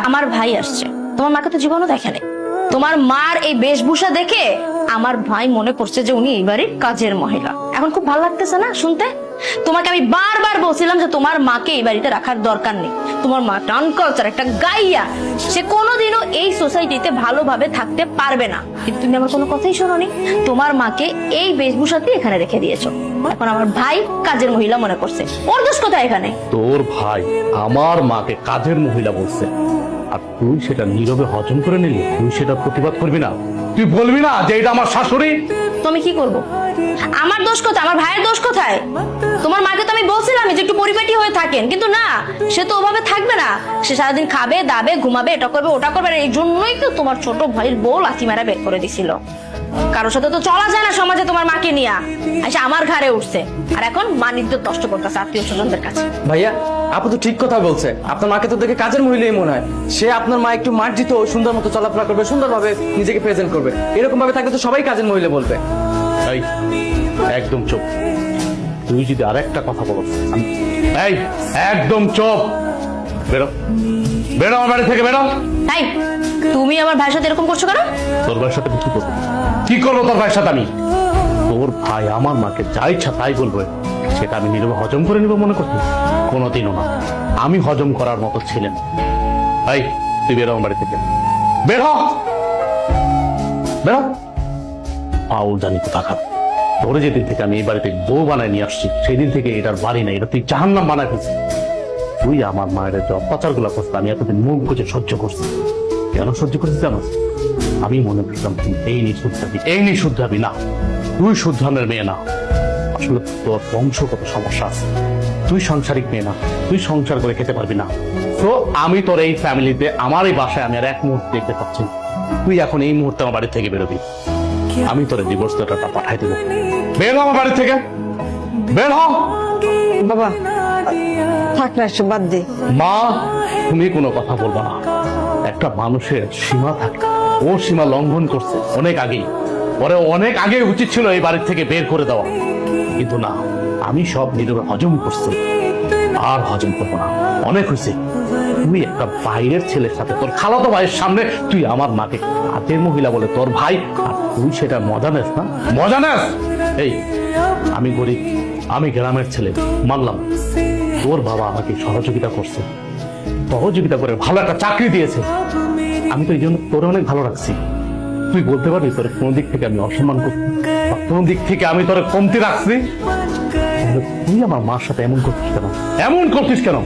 আমার ভাই আসছে, তোমার মাকে তো জীবনও দেখেনি। তোমার মার এই বেশভূষা দেখে আমার ভাই মনে করছে যে উনি এই বাড়ির কাজের মহিলা। এখন খুব ভালো লাগতেছে না শুনতে? তোমাকে আমি বারবার বলছিলাম যে তোমার মাকে এই বাড়িতে রাখার দরকার নেই। তোমার মা আনকালচার একটা গাইয়া, সে কোনোদিনও এই সোসাইটিতে ভালোভাবে থাকতে পারবে না। কিন্তু তুমি আমার কোনো কথাই শোনোনি, তোমার মাকে এই বেশভূষাতে এখানে রেখে দিয়েছো। এখন আমার ভাই কাজের মহিলা মনে করছে, ওর দোষ কোথায় এখানে? তোর ভাই আমার মাকে কাজের মহিলা বলছে, আর তুই সেটা নীরবে হজম করে নিলি। তুই সেটা প্রতিবাদ করবি না? তুই বলবি না যে এটা আমার শাশুড়ি? তুমি কি করবো? আমার দোষ কোথায়? আমার ভাইয়ের দোষ কোথায়? তোমার মাকে তো আমি বলছিলাম যে একটু পরিপাটি হয়ে থাকেন, কিন্তু না, সে তো ওভাবে থাকবে না। সে সারাদিন খাবে দাবে ঘুমাবে, এটা করবে ওটা করবে। আর এই জন্যই তো তোমার ছোট ভাইয়ের বউ লাথি মারা বের করে দিছিল। কারোর সাথে তো চলা যায় না সমাজে, তোমার মাকে নিয়ে এসে আমার ঘাড়ে উঠছে। আর এখন মানিজ্য নষ্ট করতেছে আত্মীয় স্বজনদের কাছে। ভাইয়া আপু তো ঠিক কথা বলছে, আপনার মাকে তো দেখে কাজের মহিলাই মনে হয়। সে আপনার মা একটু মার্জিত, সুন্দর মতো চলাফেরা করবে, সুন্দরভাবে নিজেকে প্রেজেন্ট করবে। এরকম ভাবে থাকলে তো সবাই কাজের মহিলা বলবে। এই একদম চুপ। তুই যদি আরেকটা কথা বলো, এই একদম চুপ। বেরো, বেরো আমার বাড়ি থেকে, বেরো। তাই তুমি আমার ভাইয়ের সাথে এরকম করছো কেন? তোর ভাইয়ের সাথে কি করবো? কি করবো তোর ভাইয়ের সাথে আমি? তোর ভাই আমার মাকে যা ইচ্ছা তাই বলবে, সেটা আমি নীরবে হজম করে নিব মনে করছি? কোনোদিনও না। আমি হজম করার মতো ছিলেন। এই তুই বেরো আমার বাড়ি থেকে, বেরো, বেরো। পাউল জানি কোথাকার। ধরে যেদিন থেকে আমি এই বাড়িতে বউ বানায় নিয়ে আসছি, সেদিন থেকে এটার বাড়ি নাই, এটা তুই জাহান্নাম বানায় ফেলছিস। তুই আমার মায়ের যে অত্যাচার গুলা করছিস, আমি এতদিন মুখ বুঝে সহ্য করছি। কেন সহ্য করছিস জানো? আমি মনে করতাম তুই এই নিয়ে শুদ্ধাবি, এই নিয়ে শুদ্ধাবি। না, তুই শুদ্ধানের মেয়ে না। আসলে তোর বংশগত সমস্যা আছে। তুই সাংসারিক মেয়ে না, তুই সংসার করে খেতে পারবি না। তো আমি তোর এই ফ্যামিলিতে, আমার এই বাসায় আমি আর এক মুহূর্তে দেখতে পাচ্ছি না। তুই এখন এই মুহূর্তে আমার বাড়ি থেকে বেরোবি। আমি তোর ডিভোর্স লেটারটা পাঠাই দেবো। বের হ আমার বাড়ি থেকে, বের হ। বাবা থাক না, এসব বাদ দে। মা, তুমি কোনো কথা বলবা না। একটা মানুষের সীমা থাকে, ও সীমা লঙ্ঘন করছে অনেক আগেই। পরে অনেক আগে উচিত ছিল এই বাড়ির থেকে বের করে দেওয়া, কিন্তু না, আমি সব নীরবে হজম করছি। আর হজম করবো না, অনেক হয়েছে। তুই একটা বাইরের ছেলের সাথে, তোর খালাতো ভাইয়ের সামনে তুই আমার মাকে কাজের মহিলা বলে তোর ভাই, আর তুই সেটা মজা নেস না? মজা নেস? এই আমি গরিব, আমি গ্রামের ছেলে, মানলাম। তোর বাবা আমাকে সহযোগিতা করছে, সহযোগিতা করে ভালো একটা চাকরি দিয়েছে। আমি তো এই জন্য তোর অনেক ভালো রাখছি। তুই বলতে পারবি তোর কোন দিক থেকে আমি অসম্মান করছি, কোন দিক থেকে আমি তোর কমতি রাখছি? তুই আমার মার সাথে এমন করছিস কেন? এমন করছিস কেন?